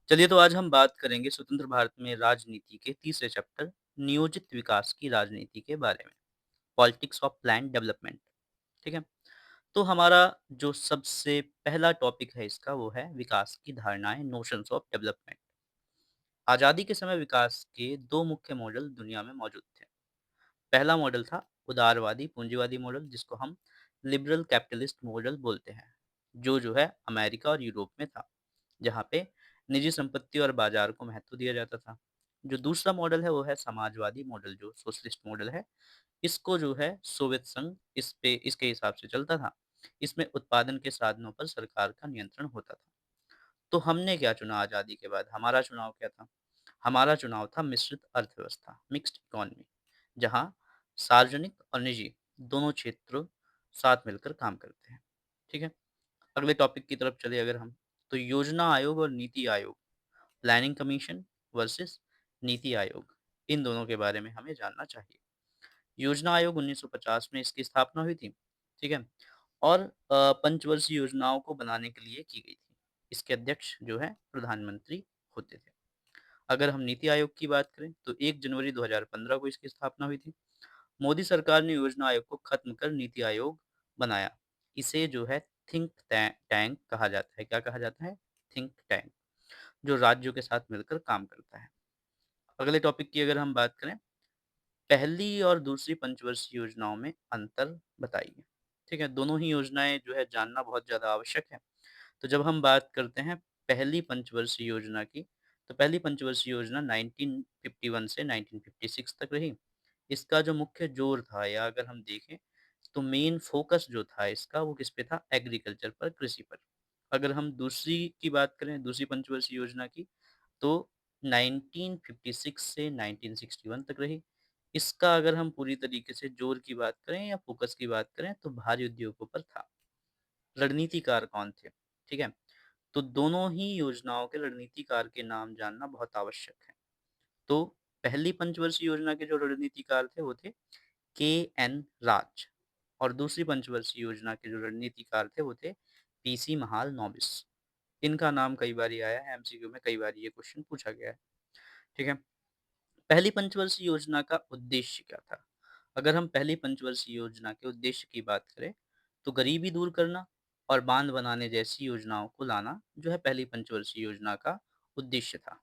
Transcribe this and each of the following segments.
चलिए तो आज हम बात करेंगे स्वतंत्र भारत में राजनीति के तीसरे चैप्टर नियोजित विकास की राजनीति के बारे में, पॉलिटिक्स ऑफ प्लान डेवलपमेंट। ठीक है। तो हमारा जो सबसे पहला टॉपिक है इसका वो है विकास की धारणाएं, नोशंस ऑफ डेवलपमेंट। आज़ादी के समय विकास के दो मुख्य मॉडल दुनिया में मौजूद थे। पहला मॉडल था उदारवादी पूंजीवादी मॉडल, जिसको हम लिबरल कैपिटलिस्ट मॉडल बोलते हैं, जो है अमेरिका और यूरोप में था, जहाँ पे निजी संपत्ति और बाजार को महत्व दिया जाता था। जो दूसरा मॉडल है वो है समाजवादी मॉडल, जो सोशलिस्ट मॉडल है। इसको जो है सोवियत संघ इस पे इसके हिसाब से चलता था। इसमें उत्पादन के साधनों पर सरकार का नियंत्रण होता था। तो हमने क्या चुना आज़ादी के बाद? हमारा चुनाव क्या था? हमारा चुनाव था मिश्रित अर्थव्यवस्था, मिक्स्ड इकोनॉमी, जहाँ सार्वजनिक और निजी दोनों क्षेत्र साथ मिलकर काम करते हैं। ठीक है? अगले टॉपिक की तरफ चले अगर हम, तो योजना आयोग और NITI Aayog, planning commission versus NITI Aayog, इन दोनों के बारे में हमें जानना चाहिए। योजना आयोग 1950 में इसकी स्थापना हुई थी, ठीक है? और पंचवर्षीय योजनाओं को बनाने के लिए की गई थी। इसके अध्यक्ष जो है प्रधानमंत्री होते थे। अगर हम नीति आयोग की बात करें तो 1 जनवरी 2015 को इसकी स्थापना हुई थी। मोदी सरकार ने योजना आयोग को खत्म कर नीति आयोग बनाया। इसे जो है थिंक टैंक कहा जाता है। क्या कहा जाता है? थिंक टैंक, जो राज्यों के साथ मिलकर काम करता है। अगले टॉपिक की अगर हम बात करें, पहली और दूसरी पंचवर्षीय योजनाओं में अंतर बताइए। ठीक है, दोनों ही योजनाएँ जो है जानना बहुत ज़्यादा आवश्यक है। तो जब हम बात करते हैं पहली पंचवर्षीय योजना की, तो पहली पंचवर्षीय योजना 1951 से 1956 तक रही। इसका जो मुख्य जोर था, या अगर हम देखें तो मेन फोकस जो था इसका वो किस पे था? एग्रीकल्चर पर, कृषि पर। अगर हम दूसरी की बात करें, दूसरी पंचवर्षीय योजना की, तो 1956 से 1961 तक रही। इसका अगर हम पूरी तरीके से जोर की बात करें या फ़ोकस की बात करें तो भारी उद्योगों पर था। रणनीतिकार कौन थे? ठीक है? तो दोनों ही योजनाओं के रणनीतिकार के नाम जानना बहुत आवश्यक है। तो पहली पंचवर्षीय योजना के जो रणनीतिकार थे वो थे के.एन. राज, और दूसरी पंचवर्षीय योजना के जो रणनीतिकार थे वो थे पी.सी. महालनोबिस। इनका नाम कई बारी आया है एमसीक्यू में, कई बार ये क्वेश्चन पूछा गया है। ठीक है? पहली पंचवर्षीय योजना का उद्देश्य क्या था? अगर हम पहली पंचवर्षीय योजना के उद्देश्य की बात करें, तो गरीबी दूर करना और बांध बनाने जैसी योजनाओं को लाना जो है पहली पंचवर्षीय योजना का उद्देश्य था।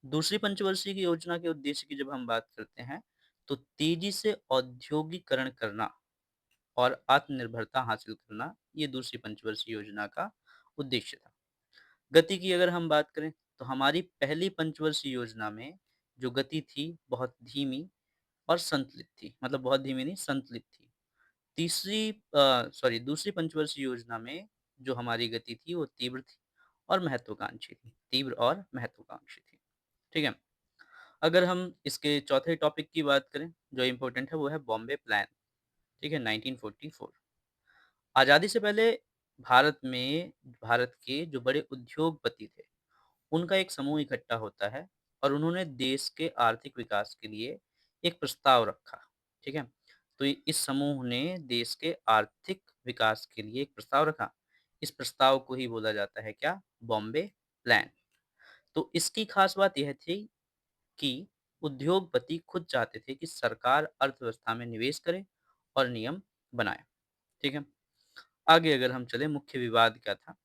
दूसरी पंचवर्षीय की योजना के उद्देश्य की जब हम बात करते हैं, तो तेजी से औद्योगिकरण करना और आत्मनिर्भरता हासिल करना, ये दूसरी पंचवर्षीय योजना का उद्देश्य था। गति की अगर हम बात करें, तो हमारी पहली पंचवर्षीय योजना में जो गति थी बहुत धीमी और संतुलित थी, मतलब बहुत धीमी नहीं, संतुलित थी। दूसरी पंचवर्षीय योजना में जो हमारी गति थी वो तीव्र थी और महत्वाकांक्षी थी, तीव्र और महत्वाकांक्षी थी। ठीक है? अगर हम इसके चौथे टॉपिक की बात करें, जो इम्पोर्टेंट है वो है बॉम्बे प्लान। ठीक है? 1944। आज़ादी से पहले भारत में भारत के जो बड़े उद्योगपति थे, उनका एक समूह इकट्ठा होता है और उन्होंने देश के आर्थिक विकास के लिए एक प्रस्ताव रखा। ठीक है? तो इस समूह ने देश के आर्थिक विकास के लिए एक प्रस्ताव रखा। इस प्रस्ताव को ही बोला जाता है क्या? बॉम्बे प्लान। तो इसकी खास बात यह थी कि उद्योगपति खुद चाहते थे कि सरकार अर्थव्यवस्था में निवेश करे और नियम बनाए। ठीक है? आगे अगर हम चलें, मुख्य विवाद क्या था?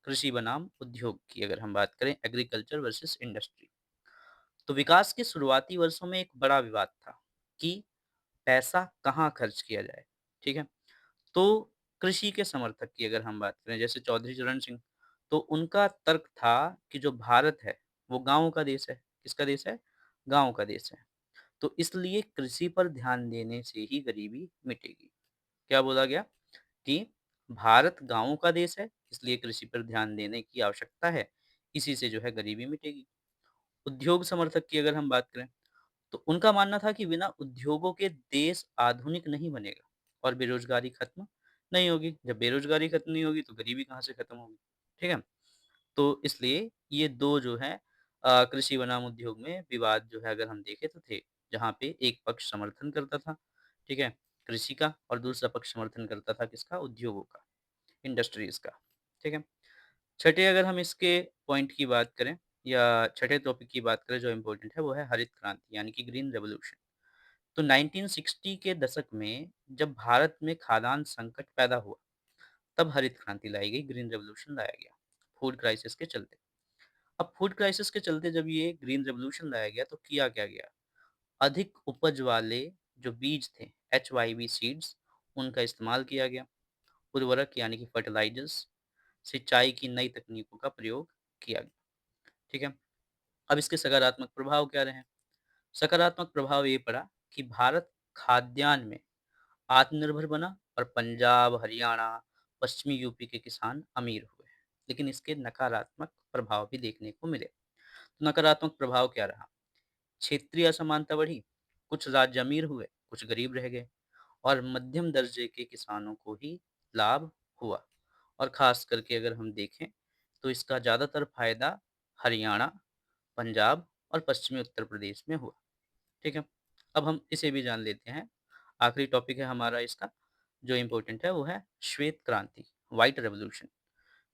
कृषि बनाम उद्योग की अगर हम बात करें, एग्रीकल्चर वर्सेस इंडस्ट्री। तो विकास के शुरुआती वर्षों में एक बड़ा विवाद था कि पैसा कहाँ खर्च किया जाए। ठीक है? तो कृषि के समर्थक की अगर हम बात करें, जैसे चौधरी चरण सिंह, तो उनका तर्क था कि जो भारत है वो गाँव का देश है। किसका देश है? गाँव का देश है। तो इसलिए कृषि पर ध्यान देने से ही गरीबी मिटेगी। क्या बोला गया? कि भारत गाँवों का देश है, इसलिए कृषि पर ध्यान देने की आवश्यकता है। इसी से जो है गरीबी मिटेगी। उद्योग समर्थक की अगर हम बात करें, तो उनका मानना था कि बिना उद्योगों के देश आधुनिक नहीं बनेगा और बेरोजगारी खत्म नहीं होगी। जब बेरोजगारी खत्म नहीं होगी तो गरीबी कहाँ से खत्म होगी? ठीक है? तो इसलिए ये 2 जो है कृषि बनाम उद्योग में विवाद जो है अगर हम देखें तो थे, जहाँ पे एक पक्ष समर्थन करता था, ठीक है? कृषि का, और दूसरा पक्ष समर्थन करता था किसका? उद्योगों का, इंडस्ट्रीज़ का। ठीक है? छठे अगर हम इसके पॉइंट की बात करें, या छठे टॉपिक की बात करें जो इम्पोर्टेंट है वो है हरित क्रांति यानी कि ग्रीन रेवोल्यूशन। तो 1960 के दशक में जब भारत में खाद्यान्न संकट पैदा हुआ, तब हरित क्रांति लाई गई, ग्रीन रेवोल्यूशन लाया गया, फूड क्राइसिस के चलते। अब फूड क्राइसिस के चलते जब ये ग्रीन रेवोल्यूशन लाया गया तो किया क्या गया? अधिक उपज वाले जो बीज थे, एचवाईवी सीड्स, उनका इस्तेमाल किया गया। उर्वरक यानी कि फर्टिलाइजर्स, सिंचाई की नई तकनीकों का प्रयोग किया गया। ठीक है? अब इसके सकारात्मक प्रभाव क्या रहे? सकारात्मक प्रभाव ये पड़ा कि भारत खाद्यान्न में आत्मनिर्भर बना और पंजाब, हरियाणा, पश्चिमी यूपी के किसान अमीर हुए। लेकिन इसके नकारात्मक प्रभाव भी देखने को मिले। तो नकारात्मक प्रभाव क्या रहा? क्षेत्रीय असमानता बढ़ी, कुछ राज्य अमीर हुए, कुछ गरीब रह गए और मध्यम दर्जे के किसानों को ही लाभ हुआ। और खास करके अगर हम देखें तो इसका ज़्यादातर फायदा हरियाणा, पंजाब और पश्चिमी उत्तर प्रदेश में हुआ। ठीक है? अब हम इसे भी जान लेते हैं। आखिरी टॉपिक है हमारा इसका, जो इम्पोर्टेंट है वो है श्वेत क्रांति, व्हाइट रेवोल्यूशन।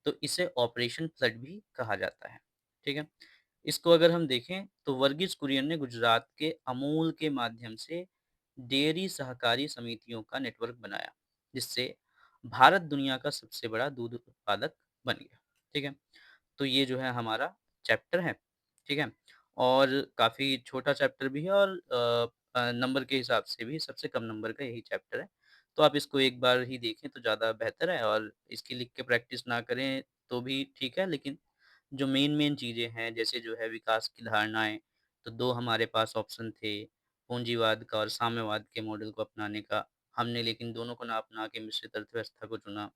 तो इसे ऑपरेशन फ्लड भी कहा जाता है। ठीक है? इसको अगर हम देखें तो वर्गीज कुरियन ने गुजरात के अमूल के माध्यम से डेयरी सहकारी समितियों का नेटवर्क बनाया, जिससे भारत दुनिया का सबसे बड़ा दूध उत्पादक बन गया। ठीक है? तो ये जो है हमारा चैप्टर है, ठीक है? और काफ़ी छोटा चैप्टर भी है और नंबर के हिसाब से भी सबसे कम नंबर का यही चैप्टर है। तो आप इसको एक बार ही देखें तो ज़्यादा बेहतर है और इसकी लिख के प्रैक्टिस ना करें तो भी ठीक है, लेकिन जो मेन-मेन चीज़ें हैं जैसे जो है विकास की धारणाएँ, तो 2 हमारे पास ऑप्शन थे, पूंजीवाद का और साम्यवाद के मॉडल को अपनाने का। हमने लेकिन दोनों को ना अपना के मिश्रित अर्थव्यवस्था को चुना।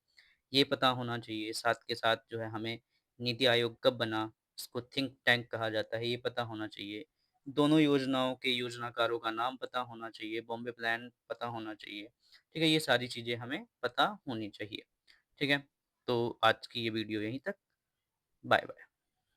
ये पता होना चाहिए, साथ के साथ जो है हमें नीति आयोग कब बना, इसको थिंक टैंक कहा जाता है, ये पता होना चाहिए। दोनों योजनाओं के योजनाकारों का नाम पता होना चाहिए, बॉम्बे प्लान पता होना चाहिए। ठीक है? ये सारी चीज़ें हमें पता होनी चाहिए। ठीक है? तो आज की ये वीडियो यहीं तक। बाय-बाय।